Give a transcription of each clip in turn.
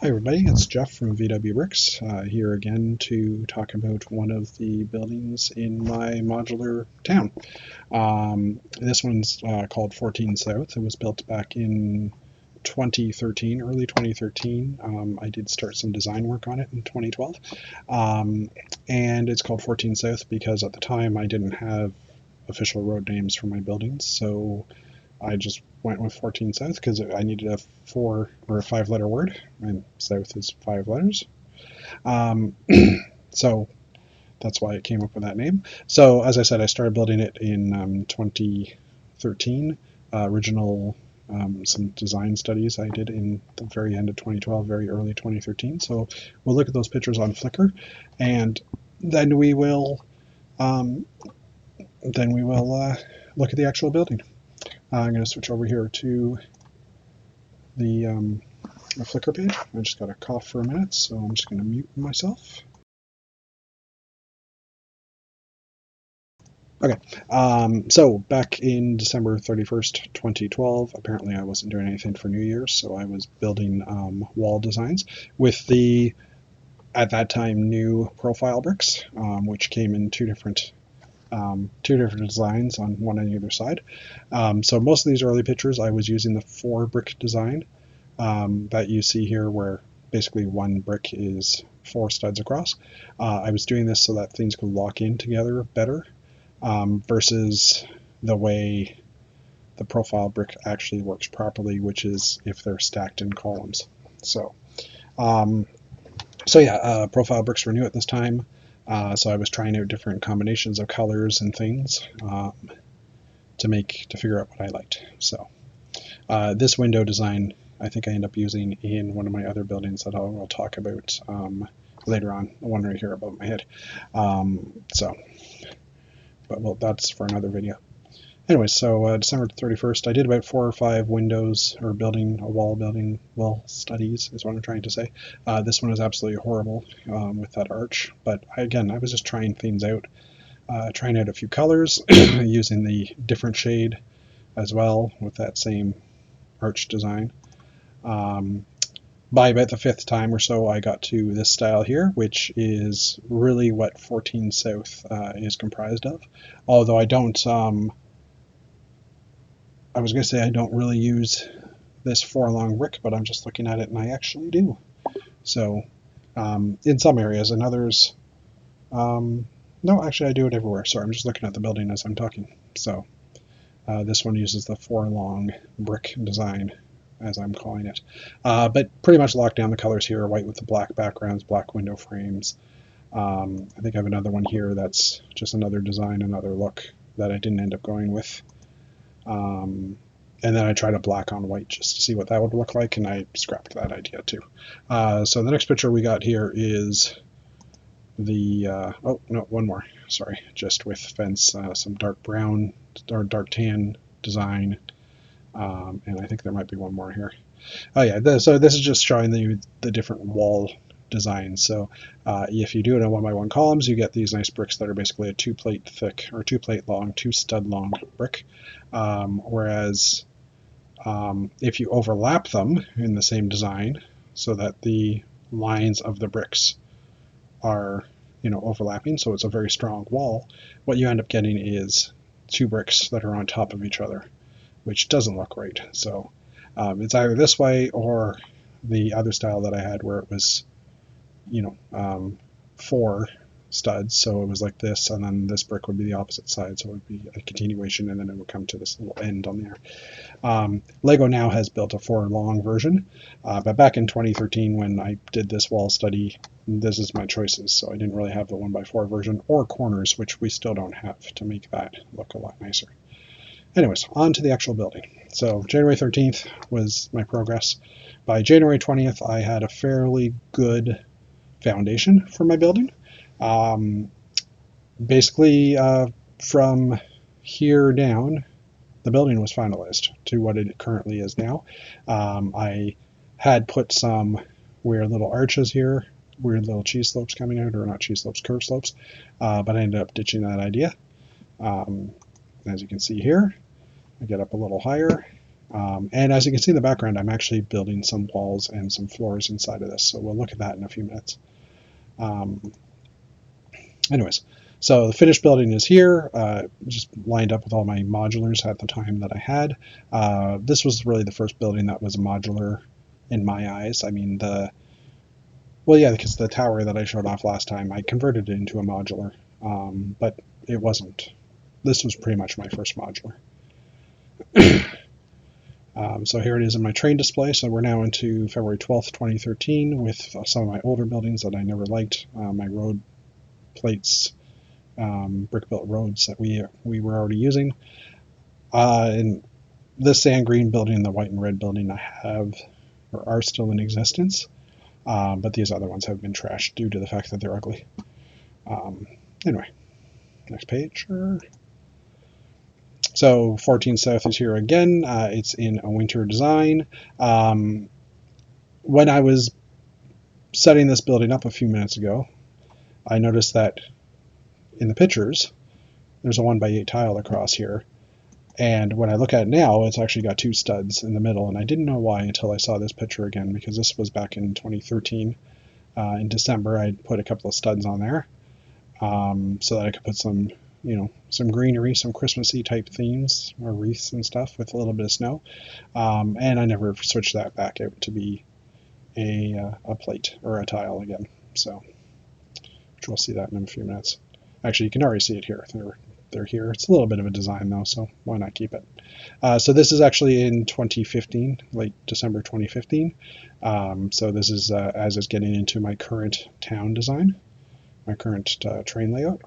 Hi everybody, it's Jeff from VW Bricks, here again to talk about one of the buildings in my modular town. This one's called 14 South. It was built back in 2013, early 2013. I did start some design work on it in 2012. And it's called 14 South because at the time I didn't have official road names for my buildings, so I just went with 14 South because I needed a 4 or a 5 letter word, and South is 5 letters. Um, so that's why it came up with that name. So as I said, I started building it in 2013. Original some design studies I did in the very end of 2012, very early 2013. So we'll look at those pictures on Flickr, and then we will um, look at the actual building. I'm going to switch over here to the Flickr page. I just got a cough for a minute, so I'm just going to mute myself. Okay, so back in December 31st, 2012, apparently I wasn't doing anything for New Year's, so I was building wall designs with the, at that time, new profile bricks, which came in two different designs on one on either side. So most of these early pictures I was using the 4-brick design that you see here, where basically one brick is 4 studs across. I was doing this so that things could lock in together better versus the way the profile brick actually works properly, which is if they're stacked in columns. So profile bricks were new at this time. So I was trying out different combinations of colors and things to figure out what I liked. So this window design I think I end up using in one of my other buildings that I'll talk about later on, the one right here above my head. But that's for another video. Anyway, so December 31st, I did about 4 or 5 windows, or wall studies is what I'm trying to say. This one is absolutely horrible with that arch, but I was just trying things out, trying out a few colors, using the different shade as well with that same arch design. By about the 5th time or so, I got to this style here, which is really what 14 South is comprised of. Although I don't, I was going to say I don't really use this 4-long brick, but I'm just looking at it and I actually do. So in some areas, in others, no, actually I do it everywhere. Sorry, I'm just looking at the building as I'm talking. So this one uses the 4-long brick design, as I'm calling it. But pretty much locked down the colors here, white with the black backgrounds, black window frames. I think I have another one here that's just another design, another look that I didn't end up going with. And then I tried a black on white just to see what that would look like, and I scrapped that idea too. So the next picture we got here is the, oh no, one more, sorry, just with fence, some dark brown or dark tan design. And I think there might be one more here. Oh yeah, so this is just showing the different wall designs. So if you do it in 1x1 columns, you get these nice bricks that are basically a 2-plate thick, or 2-plate long, 2-stud long brick. Whereas if you overlap them in the same design so that the lines of the bricks are overlapping, so it's a very strong wall, what you end up getting is 2 bricks that are on top of each other, which doesn't look right. So it's either this way or the other style that I had, where it was 4 studs, so it was like this, and then this brick would be the opposite side, so it would be a continuation, and then it would come to this little end on there. Lego now has built a 4-long version, but back in 2013 when I did this wall study, this is my choices, so I didn't really have the 1x4 version or corners, which we still don't have, to make that look a lot nicer. Anyways, on to the actual building. So January 13th was my progress. By January 20th, I had a fairly good foundation for my building. Basically, from here down, the building was finalized to what it currently is now. I had put some weird little arches here, weird little cheese slopes coming out, or not cheese slopes, curve slopes, but I ended up ditching that idea. As you can see here, I get up a little higher, And as you can see in the background, I'm actually building some walls and some floors inside of this, so we'll look at that in a few minutes. Anyways, so the finished building is here, just lined up with all my modulars at the time that I had. This was really the first building that was modular in my eyes. I mean, well, yeah, because the tower that I showed off last time, I converted it into a modular, but it wasn't. This was pretty much my first modular. So here it is in my train display. So we're now into February 12th, 2013 with some of my older buildings that I never liked, my road plates, brick-built roads that we were already using. And this sand green building and the white and red building I have or are still in existence, but these other ones have been trashed due to the fact that they're ugly. Anyway, next page. So 14 South is here again. It's in a winter design. When I was setting this building up a few minutes ago, I noticed that in the pictures, there's a 1x8 tile across here. And when I look at it now, it's actually got 2 studs in the middle, and I didn't know why until I saw this picture again, because this was back in 2013. In December, I put a couple of studs on there so that I could put some, some greenery, some Christmassy type themes or wreaths and stuff with a little bit of snow. And I never switched that back out to be a plate or a tile again. So, which we'll see that in a few minutes. Actually, you can already see it here. They're here. It's a little bit of a design though, so why not keep it? So this is actually in 2015, late December 2015. So this is as it's getting into my current town design, my current train layout.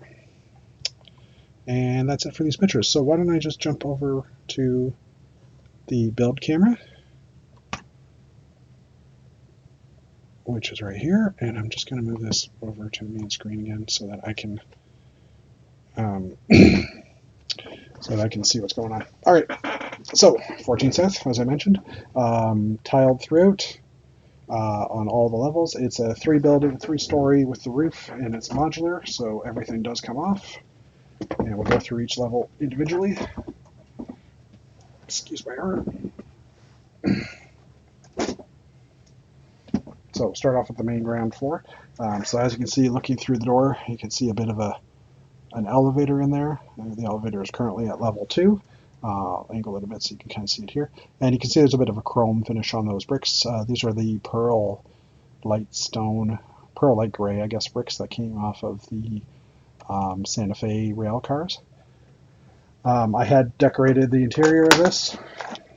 And that's it for these pictures. So why don't I just jump over to the build camera, which is right here, and I'm just going to move this over to the main screen again so that I can see what's going on. All right, so 14 South, as I mentioned, tiled throughout on all the levels. It's a 3-story with the roof, and it's modular, so everything does come off. And we'll go through each level individually. Excuse my arm. So we'll start off with the main ground floor. So as you can see, looking through the door, you can see a bit of an elevator in there. The elevator is currently at level 2. I'll angle it a bit so you can kind of see it here. And you can see there's a bit of a chrome finish on those bricks. These are the pearl light gray, I guess, bricks that came off of the Santa Fe rail cars. I had decorated the interior of this,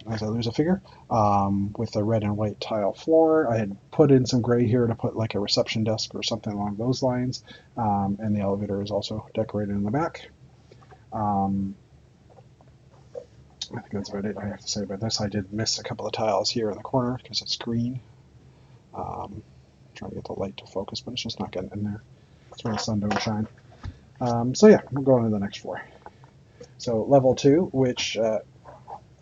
as I lose a figure, with a red and white tile floor. I had put in some gray here to put like a reception desk or something along those lines, and the elevator is also decorated in the back. I think that's about it I have to say about this. I did miss a couple of tiles here in the corner because it's green. Trying to get the light to focus, but it's just not getting in there. It's where the sun don't shine. So yeah, we'll go on to the next floor. So level 2, which,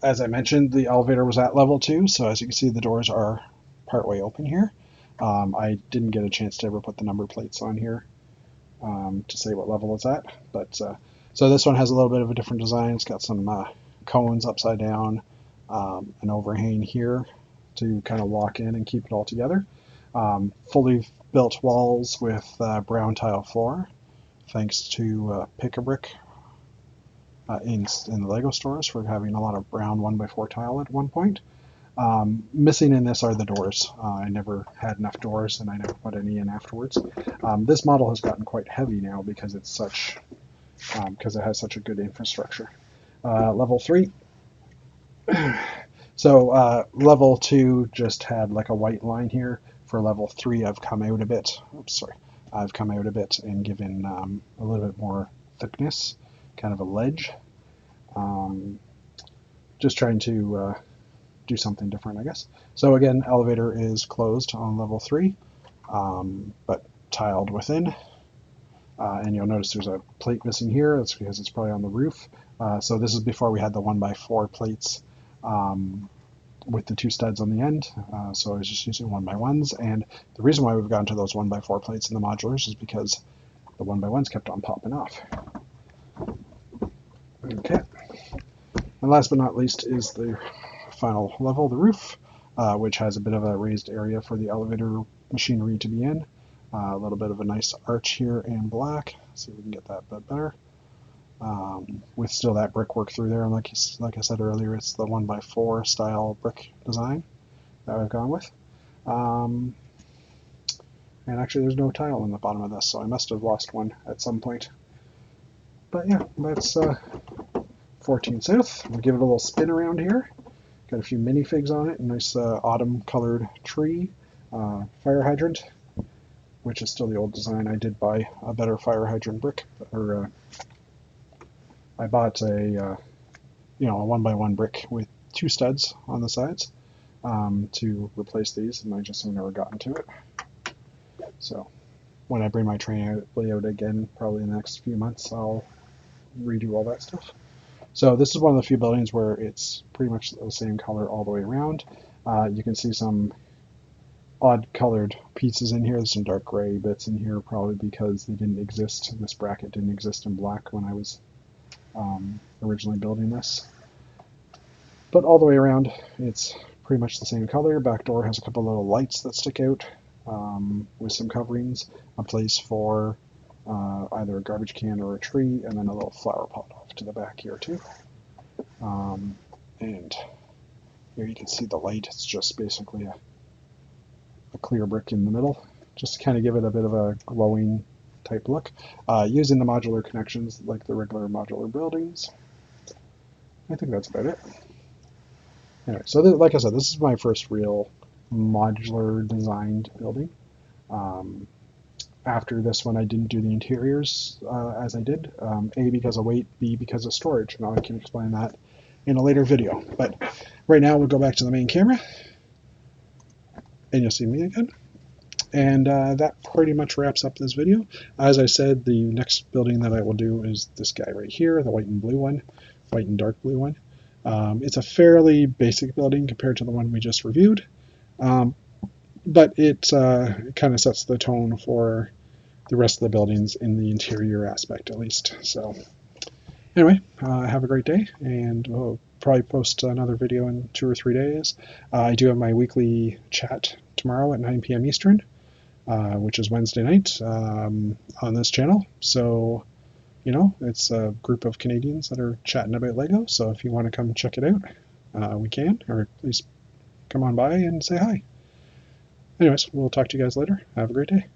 as I mentioned, the elevator was at level 2, so as you can see, the doors are partway open here. I didn't get a chance to ever put the number plates on here to say what level it's at, but so this one has a little bit of a different design. It's got some cones upside down, an overhang here to kind of lock in and keep it all together. Fully built walls with brown tile floor, thanks to Pick-a-Brick in the Lego stores for having a lot of brown 1x4 tile at one point. Missing in this are the doors. I never had enough doors, and I never put any in afterwards. This model has gotten quite heavy now because it has such a good infrastructure. Level 3. So level 2 just had like a white line here. For level 3, I've come out a bit. I've come out a bit and given a little bit more thickness, kind of a ledge. Just trying to do something different, I guess. So again, elevator is closed on level 3, but tiled within. And you'll notice there's a plate missing here. That's because it's probably on the roof. So this is before we had the 1x4 plates with the 2 studs on the end. So I was just using 1x1s. And the reason why we've gotten to those 1x4 plates in the modulars is because the 1x1s kept on popping off. Okay. And last but not least is the final level, the roof, which has a bit of a raised area for the elevator machinery to be in. A little bit of a nice arch here in black. See if we can get that a bit better. With still that brickwork through there, and like I said earlier, it's the 1x4 style brick design that I've gone with. And actually there's no tile in the bottom of this, so I must have lost one at some point. But yeah, that's 14 South. We'll give it a little spin around here. Got a few minifigs on it, a nice autumn colored tree, fire hydrant, which is still the old design. I did buy a better fire hydrant brick, or I bought a 1x1 brick with 2 studs on the sides to replace these, and I just have never gotten to it. So when I bring my train layout again, probably in the next few months, I'll redo all that stuff. So this is one of the few buildings where it's pretty much the same color all the way around. You can see some odd colored pieces in here. There's some dark gray bits in here, probably because they didn't exist. This bracket didn't exist in black when I was originally building this. But all the way around, it's pretty much the same color. Back door has a couple little lights that stick out with some coverings, a place for either a garbage can or a tree, and then a little flower pot off to the back here too. And here you can see the light. It's just basically a clear brick in the middle, just to kind of give it a bit of a glowing type look, using the modular connections like the regular modular buildings. I think that's about it. Anyway, so like I said, this is my first real modular designed building. After this one, I didn't do the interiors as I did, A, because of weight, B, because of storage, and I can explain that in a later video. But right now we'll go back to the main camera and you'll see me again. And that pretty much wraps up this video. As I said, the next building that I will do is this guy right here, the white and blue one, white and dark blue one. It's a fairly basic building compared to the one we just reviewed, but it kind of sets the tone for the rest of the buildings in the interior aspect, at least. So anyway, have a great day, and we'll probably post another video in 2 or 3 days. I do have my weekly chat tomorrow at 9 p.m. Eastern, which is Wednesday night on this channel. So, you know, it's a group of Canadians that are chatting about Lego. So if you want to come check it out, we can, or at least come on by and say hi. Anyways, we'll talk to you guys later. Have a great day.